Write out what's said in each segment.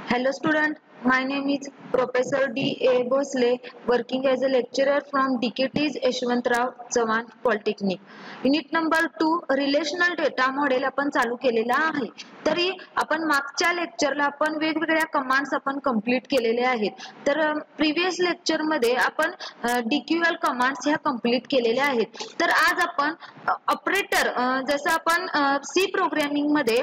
Hello student, my name is Professor D.A. Bhosle, working as a lecturer from DKT's Yeshwantrao Chavan Polytechnic. Unit number 2 relational data model आपण चालू केलेला आहे. तरी आपण मागच्या लेक्चरला आपण वेगवेगळ्या कमांड्स आपण कंप्लीट केलेले आहेत. तर प्रीवियस लेक्चर मध्ये आपण DQL कमांड्स ह्या कंप्लीट केलेल्या आहेत. तर आज आपण ऑपरेटर जसं आपण सी प्रोग्रामिंग मध्ये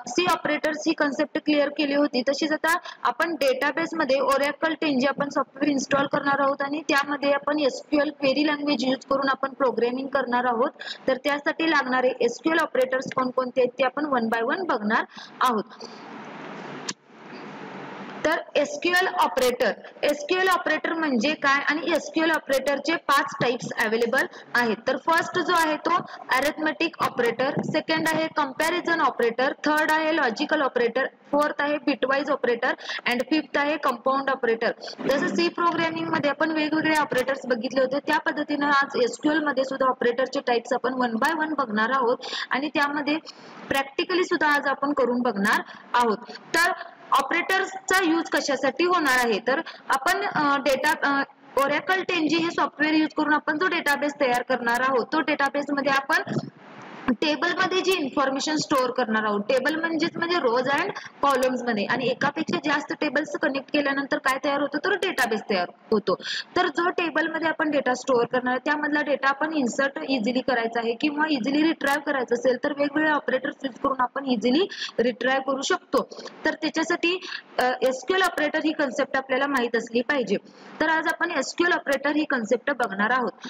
सी ऑपरेटर्स ही कन्सेप्ट क्लिअर केली होती, तशीच आता आपण डेटाबेस मध्ये ओरॅकल 10 जे आपण सॉफ्टवेअर इन्स्टॉल करणार आहोत आणि त्यामध्ये आपण SQL क्वेरी लँग्वेज यूज करून आपण प्रोग्रामिंग करणार आहोत. तर त्यासाठी लागणारे SQL ऑपरेटर्स कोणकोणते आहेत ते आपण वन बाय वन बघणार आहोत. तर SQL ऑपरेटर म्हणजे काय आणि SQL ऑपरेटरचे 5 टाइप्स अवेलेबल आहेत. तर फर्स्ट जो आहे तो अरिथमेटिक ऑपरेटर, सेकंड आहे कंपॅरिझन ऑपरेटर, थर्ड आहे लॉजिकल ऑपरेटर, फोर्थ आहे बिटवाइज ऑपरेटर अँड फिफ्थ आहे कंपाऊंड ऑपरेटर. जसं सी प्रोग्रामिंग मध्ये आपण वेगवेगळे ऑपरेटर्स बघितले होते, त्या पद्धतीने आज SQL मध्ये सुद्धा ऑपरेटरचे टाइप्स आपण वन बाय वन बघणार आहोत आणि त्यामध्ये प्रॅक्टिकली सुद्धा आज आपण करून बघणार आहोत. तर ऑपरेटर्सचा यूज कशासाठी होणार आहे, तर आपण ओरॅकल 10 हे सॉफ्टवेअर यूज करून आपण जो डेटाबेस तयार करणार आहोत, तो डेटाबेस मध्ये आपण टेबल मध्ये जी इन्फॉर्मेशन स्टोअर करणार आहोत, टेबल म्हणजे रोज अँड कॉलम्स मध्ये, आणि एकापेक्षा जास्त टेबल्स कनेक्ट केल्यानंतर काय तयार होतो, तर डेटाबेस तयार होतो. तर जो टेबल मध्ये आपण डेटा स्टोअर करणार आहे त्यामधला डेटा आपण इन्सर्ट इझिली करायचा आहे किंवा इझिली रिट्राइव्ह करायचं असेल तर वेगवेगळे ऑपरेटर्स यूज करून आपण इझिली रिट्राइव्ह करू शकतो. तर त्याच्यासाठी SQL ऑपरेटर ही कन्सेप्ट आपल्याला माहित असली पाहिजे. तर आज आपण SQL ऑपरेटर ही कन्सेप्ट बघणार आहोत.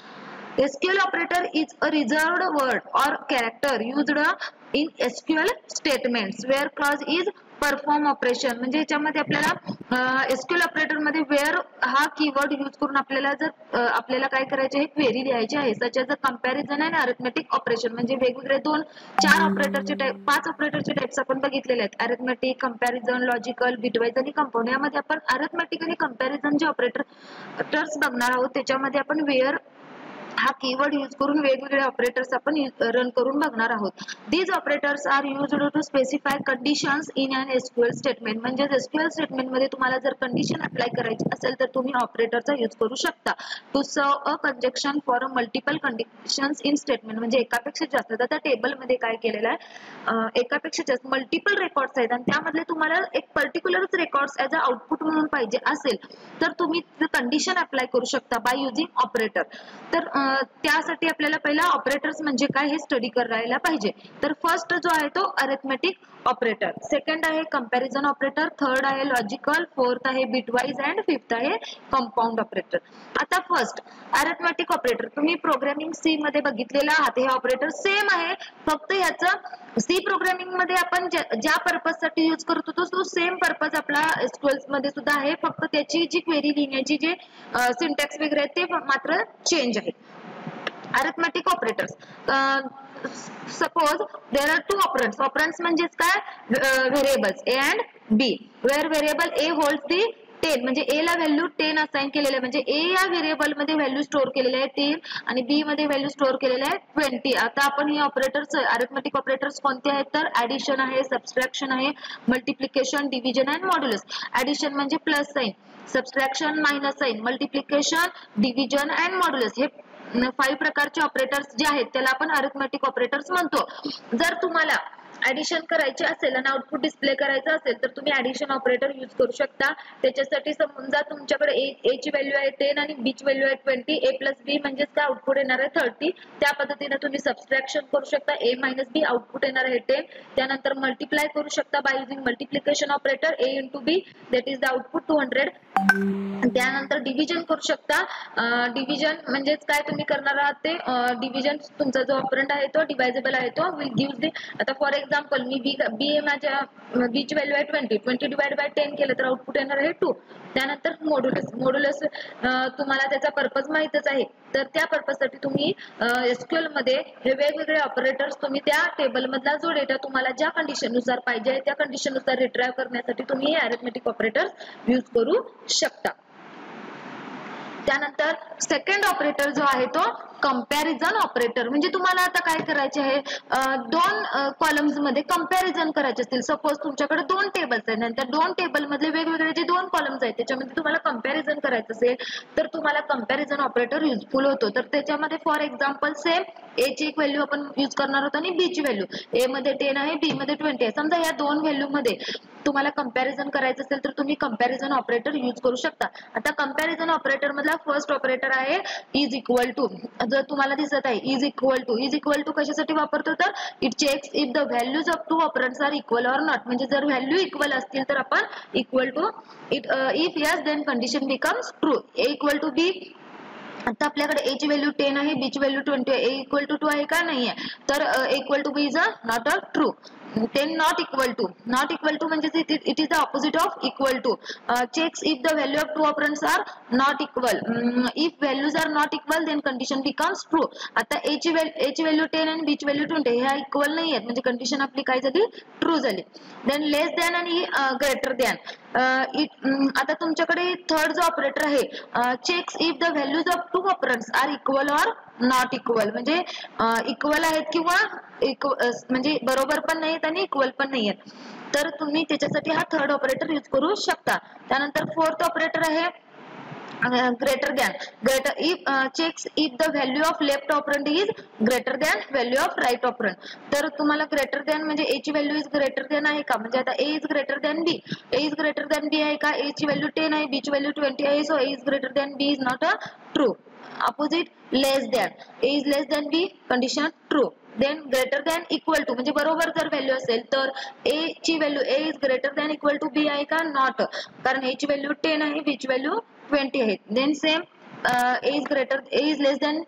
SQL operator is a reserved word or character used in SQL statements where clause is perform operation. म्हणजे याच्यामध्ये आपल्याला SQL ऑपरेटर मध्ये where हा कीवर्ड यूज करून आपल्याला काय करायचे आहे, क्वेरी लिहायची आहे. Such as a comparison and arithmetic operation. म्हणजे वेगवेगळे 4 ऑपरेटरचे टाइप, 5 ऑपरेटरचे टाइप्स आपण बघितलेले आहेत. अरिथमेटिक, कंपॅरिझन, लॉजिकल, बिटवाइज आणि कंपाऊंड. यामध्ये आपण अरिथमेटिक आणि कंपॅरिझन जे ऑपरेटर्स बघणार आहोत त्याच्यामध्ये आपण where हा कीवर्ड यूज करून वेगवेगळे ऑपरेटर्स आपण रन करून बघणार आहोत. These operators are used to specify conditions in an SQL statement. म्हणजे SQL स्टेटमेंट मध्ये तुम्हाला जर कंडिशन अप्लाय करायची असेल तर तुम्ही ऑपरेटरचा यूज करू शकता. To serve a conjunction for multiple conditions in statement. म्हणजे एकापेक्षा जास्त, आता टेबल मध्ये काय केलेलं आहे, एकापेक्षा जास्त मल्टिपल रेकॉर्ड्स आहेत आणि त्यामधले तुम्हाला एक particular records as a output म्हणून पाहिजे असेल तर तुम्ही कंडिशन अप्लाय करू शकता बाय युजिंग ऑपरेटर. तर त्यासाठी आपल्याला पहिला ऑपरेटर्स म्हणजे काय हे स्टडी करायला पाहिजे. तर फर्स्ट जो आहे तो अरिथमेटिक ऑपरेटर, सेकंड आहे कंपॅरिझन ऑपरेटर, थर्ड आहे लॉजिकल, फोर्थ आहे बिटवाइज अँड फिफ्थ आहे कंपाऊंड ऑपरेटर. आता फर्स्ट अरिथमेटिक ऑपरेटर तुम्ही प्रोग्रामिंग सी मध्ये बघितलेला आहात. हे ऑपरेटर सेम आहे, फक्त ह्याचं सी प्रोग्रामिंग मध्ये आपण ज्या पर्पज साठी यूज करत होतो तो सेम पर्पज आपला SQL मध्ये सुद्धा आहे. फक्त त्याची जी क्वेरी लिहिण्याची जे सिंटॅक्स वगैरे ते मात्र चेंज आहे. Arithmetic operators, suppose there are two operands. Operands म्हणजेच काय, variables A and B, where variable A holds the 10. म्हणजे A ला व्हॅल्यू 10 असाइन केलेले आहे. म्हणजे A या व्हेरिएबल मध्ये व्हॅल्यू स्टोअर केलेले आहे 10 आणि B मध्ये व्हॅल्यू स्टोअर केलेले आहे 20. आता आपण हे ऑपरेटर्स अरिथमेटिक ऑपरेटर्स कोणते आहेत, तर ऍडिशन आहे, सबट्रॅक्शन आहे, multiplication, division and modulus. Addition म्हणजे plus sign, subtraction minus sign, multiplication, division and modulus. हे 5 प्रकारचे ऑपरेटर्स जे आहेत त्याला आपण अरिथमेटिक ऑपरेटर्स म्हणतो. जर तुम्हाला ऍडिशन करायचे असेल आणि आउटपुट डिस्प्ले करायचं असेल तर तुम्ही ऍडिशन ऑपरेटर यूज करू शकता. त्याच्यासाठी समजा तुमच्याकडे A ची व्हॅल्यू आहे 10 आणि B ची व्हॅल्यू आहे 20, A प्लस B म्हणजेच काय आउटपुट येणार आहे 30. त्या पद्धतीने तुम्ही सबट्रॅक्शन करू शकता, A मायनस B आउटपुट येणार आहे 10. त्यानंतर मल्टिप्लाय करू शकता by using multiplication operator, A into B that is the output 200. त्यानंतर डिव्हिजन करू शकता. डिव्हिजन म्हणजेच काय तुम्ही करणार आहात ते डिव्हिजन, तुमचा जो ऑपरंड आहे तो डिवायजेबल आहे तो विल गिव्ह द. आता फॉर एक्झाम्पल मी B माझ्या B ची व्हॅल्यू आहे 20 डिवाइड बाय 10 केलं तर आउटपुट येणार आहे 2. त्यानंतर मॉड्युलस तुम्हाला त्याचा पर्पज माहितच आहे. तर त्या पर्पज साठी तुम्ही SQL मध्ये हे वेगवेगळे ऑपरेटर्स तुम्ही त्या टेबल मधला जो डेटा तुम्हाला ज्या कंडिशन नुसार पाहिजे त्या कंडिशन नुसार रिट्राइव्ह करण्यासाठी तुम्ही हे अरिथमेटिक ऑपरेटर्स यूज करू शकता. त्यानंतर सेकंड ऑपरेटर जो आहे तो कंपॅरिझन ऑपरेटर म्हणजे तुम्हाला आता काय करायचे आहे, दोन कॉलम्स मध्ये कंपॅरिझन करायचे असतील. सपोज तुमच्याकडे दोन टेबल्स आहेत आणि त्या दोन टेबल मधले वेगवेगळे जे दोन कॉलम्स आहेत त्याच्यामध्ये तुम्हाला कंपॅरिझन करायचं असेल तर तुम्हाला कंपॅरिझन ऑपरेटर युजफुल होतो. तर त्याच्यामध्ये फॉर एक्झाम्पल सेम ए ची एक व्हॅल्यू आपण यूज करणार आहोत आणि बी ची व्हॅल्यू, ए मध्ये 10 आहे, बी मध्ये 20 आहे. समजा या दोन व्हॅल्यू मध्ये तुम्हाला कंपॅरिझन करायचं असेल तर तुम्ही कंपॅरिझन ऑपरेटर यूज करू शकता. आता कंपॅरिझन ऑपरेटर मधला फर्स्ट ऑपरेटर आहे इज इक्वल टू. जर तुम्हाला दिसत आहे इज इक्वल टू कशासाठी वापरतो तर it checks if the values of two operands are equal or not. म्हणजे जर व्हॅल्यू इक्वल असतील तर आपण equal to it, if yes then condition becomes true. A equal to B, आता आपल्याकडे ए ची व्हॅल्यू 10 आहे, बी ची व्हॅल्यू 20 आहे, ए इक्वल टू 2 आहे का नाही आहे, तर equal to B is not a true. then not equal to म्हणजे it is the opposite of equal to. Checks if the value of two operands are not equal. If values are not equal then condition becomes true. आता a ची value 10 आणि b ची value 20 ह्या equal नाही आहेत म्हणजे condition आपली काय झाली, ट्रू झाली. देन लेस दॅन आणि ग्रेटर दॅन. आता तुमच्याकडे थर्ड जो ऑपरेटर आहे checks if the values of two operands are equal or not equal. म्हणजे इक्वल आहेत किंवा म्हणजे बरोबर पण नाहीत आणि इक्वल पण नाहीयेत, तर तुम्ही त्याच्यासाठी हा थर्ड ऑपरेटर यूज करू शकता. त्यानंतर फोर्थ ऑपरेटर आहे greater than. Checks if the value of left operand is greater than value of right operand. तर तुम्हाला ग्रेटर दॅन म्हणजे ए ची व्हॅल्यू इज ग्रेटर दॅन आहे का, म्हणजे आता A is greater than B, A is greater than B आहे का, ए ची व्हॅल्यू 10 आहे, बी ची व्हॅल्यू 20 आहे, so A is greater than B is not a true. Opposite less than, A is less than B, condition true. Then greater than equal to म्हणजे बरोबर जर value असेल तर ए ची value A is greater than equal to B आहे का, not, कारण ए ची व्हॅल्यू 10 आहे, बी ची व्हॅल्यू 20 आहे. Then same A is less than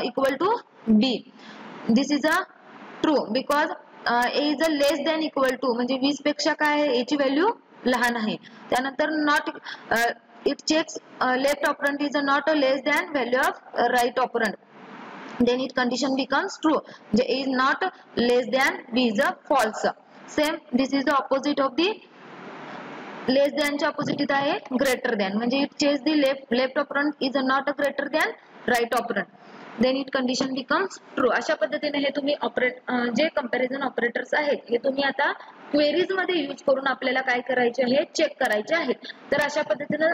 equal to B, this is a true because A is a less than equal to म्हणजे 20 पेक्षा काय आहे, ए ची व्हॅल्यू लहान आहे. त्यानंतर not, it checks left operand is not a less than value of right operand, then it condition becomes true. The a is not less than, b is a false. Same this is the opposite of the less than च्या opposite इथे आहे greater than म्हणजे it checks the left operand is not a greater than right operand, then it condition becomes true. अशा पद्धतीने हे तुम्ही जे comparison operators आहेत हे तुम्ही आता क्वेरीज मध्ये यूज करून आपल्याला काय करायचे आहे, चेक करायचे आहेत. तर अशा पद्धतीने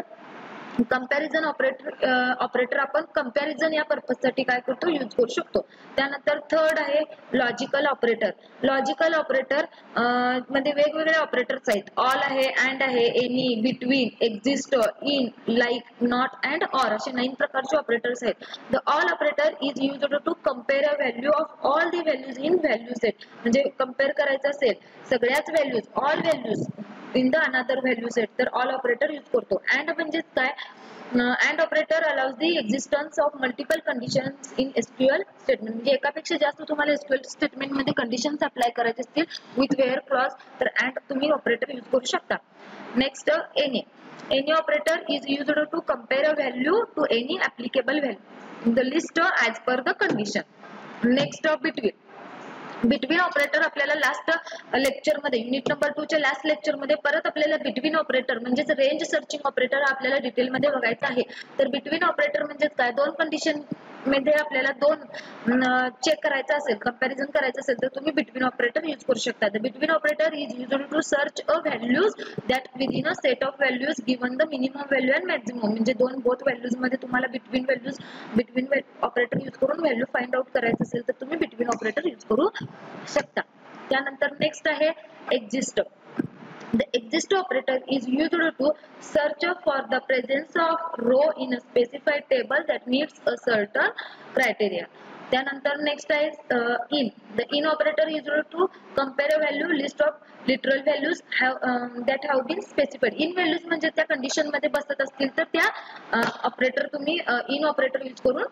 कंपॅरिझन ऑपरेटर आपण कंपॅरिझन या पर्पज साठी काय करतो, यूज करू शकतो. त्यानंतर थर्ड आहे लॉजिकल ऑपरेटर. लॉजिकल ऑपरेटर मध्ये वेगवेगळे ऑपरेटर्स आहेत. ऑल आहे, अँड आहे, any, between, exist, in, like, not and or असे 9 प्रकारचे ऑपरेटर्स आहेत. The all operator is used to compare a value of all the values in value set. म्हणजे compare करायचं असेल सगळ्याच values, all values in the another value set, तर all operator use करतो. And म्हणजे काय, and operator allows the existence of multiple conditions in SQL statement. म्हणजे एकापेक्षा जास्त तुम्हाला एसक्यूएल स्टेटमेंट मध्ये कंडिशन्स अप्लाय करायचे असतील विथ वेअर क्लॉज, तर अँड तुम्ही ऑपरेटर यूज करू शकता. Next any. Any operator is used to compare a value to any applicable value the list as per the condition. Next between. Between operator आपल्याला last lecture मध्ये unit number 2 च्या last lecture मध्ये परत आपल्याला between operator म्हणजेच range searching operator आपल्याला detail मध्ये बघायचं आहे. तर बिटवीन ऑपरेटर म्हणजेच काय, दोन कंडिशन मध्ये आपल्याला दोन चेक करायचं असेल, कंपॅरिझन करायचं असेल तर तुम्ही बिटवीन ऑपरेटर यूज करू शकता. The between operator is used to search a values that within a set of values given the minimum value and maximum. म्हणजे दोन बोथ व्हॅल्यूज मध्ये तुम्हाला बिटवीन ऑपरेटर यूज करून व्हॅल्यू फाइंड आउट करायचं असेल तर तुम्ही बिटवीन ऑपरेटर यूज करू शकता. त्यानंतर नेक्स्ट आहे exist. The exist operator is used to search for the presence of row in a specified table that meets a certain criteria. त्यानंतर नेक्स्ट आहे in. The in operator is used to compare a value list of literal values that have been specified. in values म्हणजे त्या condition मध्ये बसत असतील तर त्या operator तुम्ही in ऑपरेटर यूज करून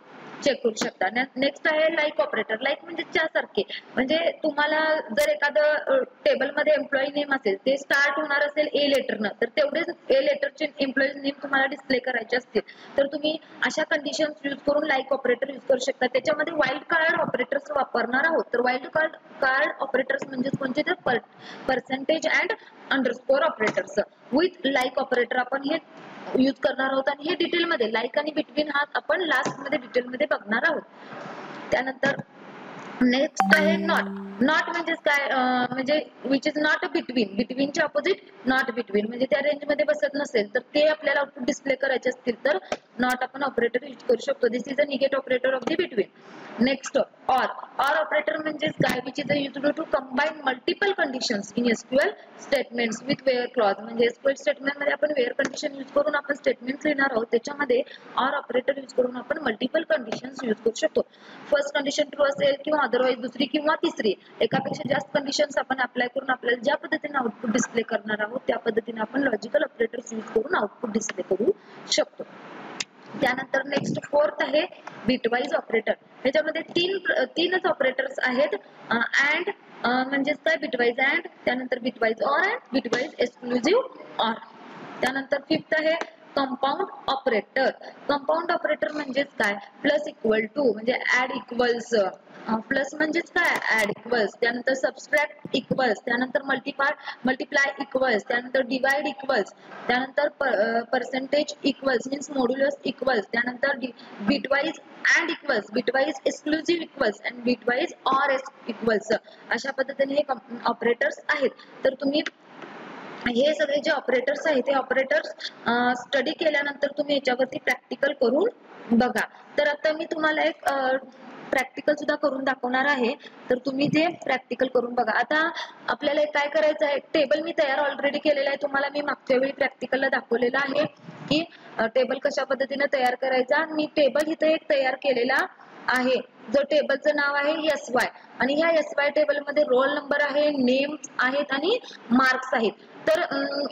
चेक करू शकता. नेक्स्ट आहे लाईक ऑपरेटर. लाईक म्हणजे त्यासारखे, म्हणजे तुम्हाला जर एखादं टेबल मध्ये एम्प्लॉई नेम असेल ते स्टार्ट होणार असेल ए लेटरनं, तर तेवढेच ए लेटरचे एम्प्लॉई नेम तुम्हाला डिस्प्ले करायचे असतील तर तुम्ही अशा कंडिशन्स यूज करून लाईक ऑपरेटर यूज करू शकता. त्याच्यामध्ये वाईल्ड कार्ड ऑपरेटर्स वापरणार आहोत. तर वाईल्ड कार्ड ऑपरेटर्स म्हणजे कोणते, तर percentage and underscore operators. With like operator आपण हे यूज करणार आहोत आणि हे डिटेल मध्ये लाईक आणि बिटवीन हा आपण लास्ट मध्ये डिटेल मध्ये बघणार आहोत. त्यानंतर नेक्स्ट आहे नॉट. नॉट म्हणजे काय, म्हणजे विच इज नॉट बिटवीन. बिटवीनच्या ऑपोजिट नॉट बिटवीन, म्हणजे त्या रेंज मध्ये बसत नसेल तर ते आपल्याला आउटपुट डिस्प्ले करायचे असतील तर नॉट आपण ऑपरेटर यूज करू शकतो. दिस is a negate operator of the between. Next or. Or operator म्हणजे काय, which is used to combine multiple conditions in SQL statements with where clause. म्हणजे एसक्यूएल स्टेटमेंट मध्ये आपण वेअर कंडिशन यूज करून आपण statement लिहिणार आहोत, त्याच्यामध्ये ऑर ऑपरेटर यूज करून आपण मल्टिपल कंडिशन्स यूज करू शकतो. फर्स्ट कंडिशन ट्रू असेल किंवा अदरवाइज दुसरी किंवा तिसरी, एकापेक्षा जास्त कंडिशन्स आपण अप्लाय करून आपल्याला ज्या पद्धतीने आउटपुट डिस्प्ले करणार आहोत त्या पद्धतीने आपण लॉजिकल ऑपरेटर्स यूज करून आउटपुट डिस्प्ले करू शकतो. त्यानंतर नेक्स्ट फोर्थ आहे बिटवाइज ऑपरेटर. ह्याच्यामध्ये तीनच ऑपरेटर्स आहेत. अँड म्हणजे काय, बिटवाइज अँड, त्यानंतर bitwise or and bitwise exclusive or. त्यानंतर फिफ्थ आहे कंपाऊंड ऑपरेटर. कंपाऊंड ऑपरेटर म्हणजेच काय, प्लस इक्वल टू म्हणजे ऍड इक्वल्स, प्लस म्हणजेच काय ऍड इक्वल्स, त्यानंतर सबस्ट्रॅक्ट इक्वल्स, त्यानंतर मल्टिप्लाय इक्वल्स, त्यानंतर डिवाइड इक्वल्स, त्यानंतर percentage equals means modulus equals, त्यानंतर bitwise and equals, bitwise exclusive equals and bitwise or equals. अशा पद्धतीने हे ऑपरेटर्स आहेत. तर तुम्ही हे सगळे जे ऑपरेटर्स आहेत ते ऑपरेटर्स स्टडी केल्यानंतर तुम्ही याच्यावरती प्रॅक्टिकल करून बघा. तर आता मी तुम्हाला एक प्रॅक्टिकल सुद्धा करून दाखवणार आहे, तर तुम्ही ते प्रॅक्टिकल करून बघा. आता आपल्याला काय करायचं आहे, टेबल मी तयार ऑलरेडी केलेला आहे. तुम्हाला मी मागच्या वेळी प्रॅक्टिकलला दाखवलेलं आहे की टेबल कशा पद्धतीने तयार करायचा. मी टेबल इथे एक तयार केलेला आहे, जो टेबलचं नाव आहे SY आणि ह्या SY टेबल मध्ये रोल नंबर आहे, नेम आहेत आणि मार्क्स आहेत. तर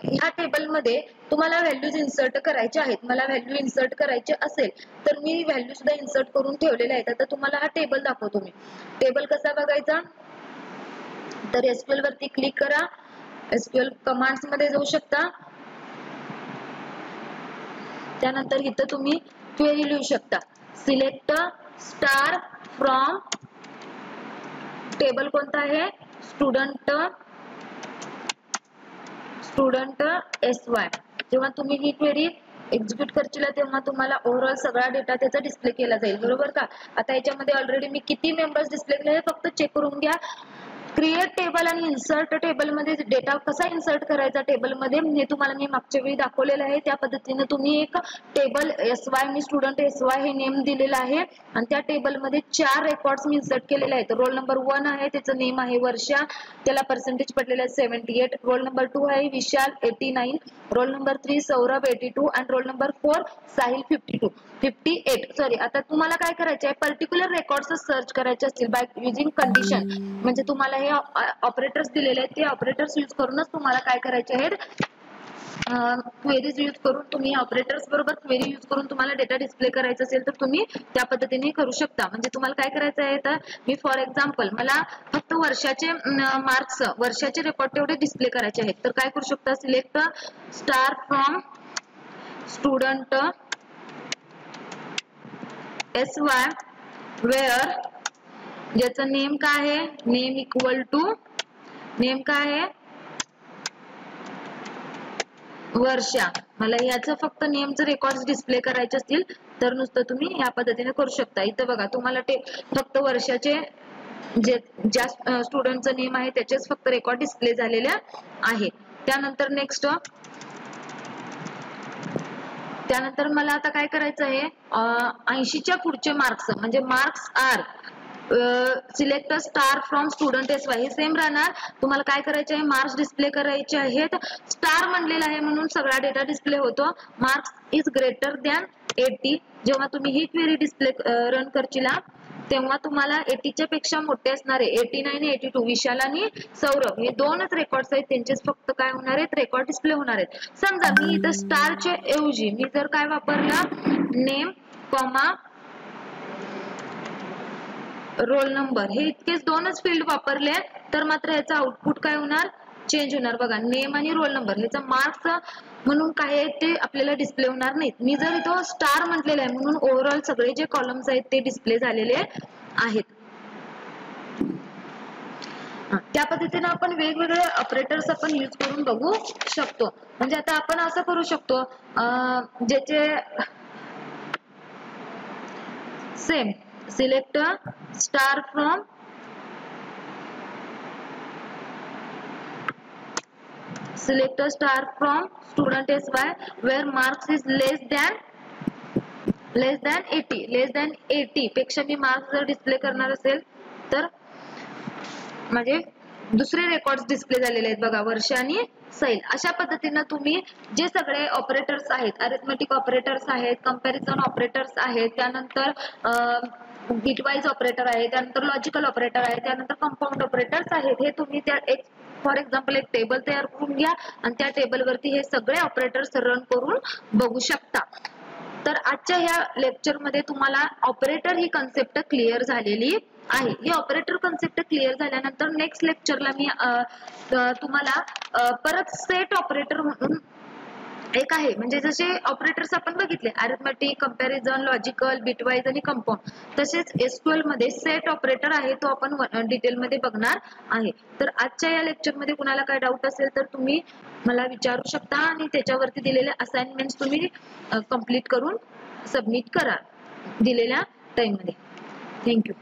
ह्या टेबल मध्ये तुम्हाला व्हॅल्यूज इन्सर्ट करायचे आहेत. मला व्हॅल्यू इन्सर्ट करायचे असेल तर मी व्हॅल्यू सुद्धा इन्सर्ट करून ठेवलेले आहेत. आता तुम्हाला हा टेबल दाखवतो मी. टेबल कसा बघायचा, तर SQL वरती क्लिक करा. SQL कमांड्स मध्ये जाऊ शकता. त्यानंतर इथं तुम्ही क्वेरी लिहू शकता. सिलेक्ट स्टार फ्रॉम, टेबल कोणता आहे, स्टुडंट SY. जेव्हा तुम्ही ही क्वेरी एक्झिक्यूट करशील तेव्हा तुम्हाला ओव्हरऑल सगळा डेटा त्याचा डिस्प्ले केला जाईल, बरोबर का. आता याच्यामध्ये ऑलरेडी मी किती मेंबर्स डिस्प्ले केले हे फक्त चेक करून घ्या. क्रिएट टेबल आणि इन्सर्ट टेबल मध्ये डेटा कसा इन्सर्ट करायचा टेबल मध्ये हे तुम्हाला मी मागच्या वेळी दाखवलेलं आहे. त्या पद्धतीने तुम्ही एक टेबल SY, मी स्टुडंट SY हे नेम दिलेलं आहे आणि त्या टेबल मध्ये 4 रेकॉर्ड्स मी इन्सर्ट केलेले आहेत. रोल नंबर 1 आहे, त्याचं नेम आहे वर्षा, त्याला पर्सेंटेज पडलेलं आहे 78. रोल नंबर 2 आहे विशाल 89, रोल नंबर 3 सौरभ 82 आणि रोल नंबर 4 साहिल 58. सॉरी, आता तुम्हाला काय करायचं आहे, पर्टिक्युलर रेकॉर्ड्स सर्च करायचे असतील बाय युजिंग कंडिशन, म्हणजे तुम्हाला हे ऑपरेटर्स दिलेले आहेत ते ऑपरेटर्स यूज करूनच तुम्हाला काय करायचे आहेत, क्वेरीज यूज करून तुम्ही ऑपरेटर्स बरोबर क्वेरी यूज करून तुम्हाला डेटा डिस्प्ले करायचा असेल तर तुम्ही त्या पद्धतीने करू शकता. म्हणजे तुम्हाला काय करायचं आहे, तर मी फॉर एक्झाम्पल मला फक्त वर्षाचे मार्क्स, वर्षाचे रेकॉर्ड तेवढे डिस्प्ले करायचे आहेत, तर काय करू शकता, select star from student SY where, ज्याचं नेम काय आहे, नेम इक्वल टू, नेम काय आहे वर्षा. मला याचं फक्त नेमचं रेकॉर्ड डिस्प्ले करायचे असतील तर नुसतं तुम्ही या पद्धतीने करू शकता. इथं बघा तुम्हाला ते फक्त वर्षाचे जे ज्या स्टुडंटचं नेम आहे त्याचेच फक्त रेकॉर्ड डिस्प्ले झालेले आहे. त्यानंतर नेक्स्ट, त्यानंतर मला आता काय करायचं आहे, 80च्या पुढचे मार्क्स म्हणजे marks are, select star from student SY, हे सेम राहणार. तुम्हाला काय करायचे आहे, मार्क्स डिस्प्ले करायचे आहेत. स्टार म्हणलेला आहे म्हणून सगळा डेटा डिस्प्ले होतो. Marks is greater than 80. जेव्हा तुम्ही ही क्वेरी डिस्प्ले रन करशील तेव्हा तुम्हाला 80च्या पेक्षा मोठे असणारे 89 82 विशाल आणि सौरभ हे दोनच रेकॉर्ड्स आहेत, त्यांचेच फक्त काय होणार आहेत, रेकॉर्ड डिस्प्ले होणार आहेत. समजा मी इथं स्टारच्या ऐवजी मी जर काय वापरलं, नेम कॉमा रोल नंबर, हे इतकेच दोनच फील्ड वापरले तर मात्र याचा आउटपुट काय होणार, चेंज होणार. बघा नेम आणि रोल नंबर, ह्याचा मार्क्स म्हणून काय आहे ते आपल्याला डिस्प्ले होणार नाहीत. मी जर इथं स्टार म्हटलेलं आहे म्हणून ओव्हरऑल सगळे जे कॉलम्स आहेत ते डिस्प्ले झालेले आहेत. त्या पद्धतीने आपण वेगवेगळे ऑपरेटर्स आपण यूज करून बघू शकतो. म्हणजे आता आपण असं करू शकतो, ज्याचे same select star from student SY where marks is less than 80 पेक्षा मी मार्क्स जर डिस्प्ले करणार असेल तर म्हणजे दुसरे रेकॉर्ड्स डिस्प्ले झालेले आहेत बघा, वर्ष आणि सैल. अशा पद्धतीने तुम्ही जे सगळे ऑपरेटर्स आहेत, अरिथमेटिक ऑपरेटर्स आहेत, कंपॅरिझन ऑपरेटर्स आहेत, त्यानंतर बिटवाईज ऑपरेटर आहे, त्यानंतर लॉजिकल ऑपरेटर आहे, त्यानंतर कंपाऊंड ऑपरेटर्स आहेत, हे तुम्ही त्या एक फॉर एक्झाम्पल एक टेबल तयार करून घ्या आणि त्या टेबलवरती हे सगळे ऑपरेटर्स रन करून बघू शकता. तर आजच्या ह्या लेक्चरमध्ये तुम्हाला ऑपरेटर ही कन्सेप्ट क्लिअर झालेली आहे. ही ऑपरेटर कन्सेप्ट क्लिअर झाल्यानंतर नेक्स्ट लेक्चरला मी तुम्हाला परत सेट ऑपरेटर म्हणून एक आहे, म्हणजे जसे ऑपरेटर्स आपण बघितले अरिथमेटिक, कंपॅरिझन, लॉजिकल, बिटवाईज आणि कंपाऊंड, तसेच एसक्यूएल मध्ये सेट ऑपरेटर आहे, तो आपण डिटेल मध्ये बघणार आहे. तर आजच्या या लेक्चर मध्ये कुणाला काय डाऊट असेल तर तुम्ही मला विचारू शकता आणि त्याच्यावरती दिलेले असाइनमेंट्स तुम्ही कंप्लीट करून सबमिट करा दिलेल्या टाइम मध्ये. थँक्यू.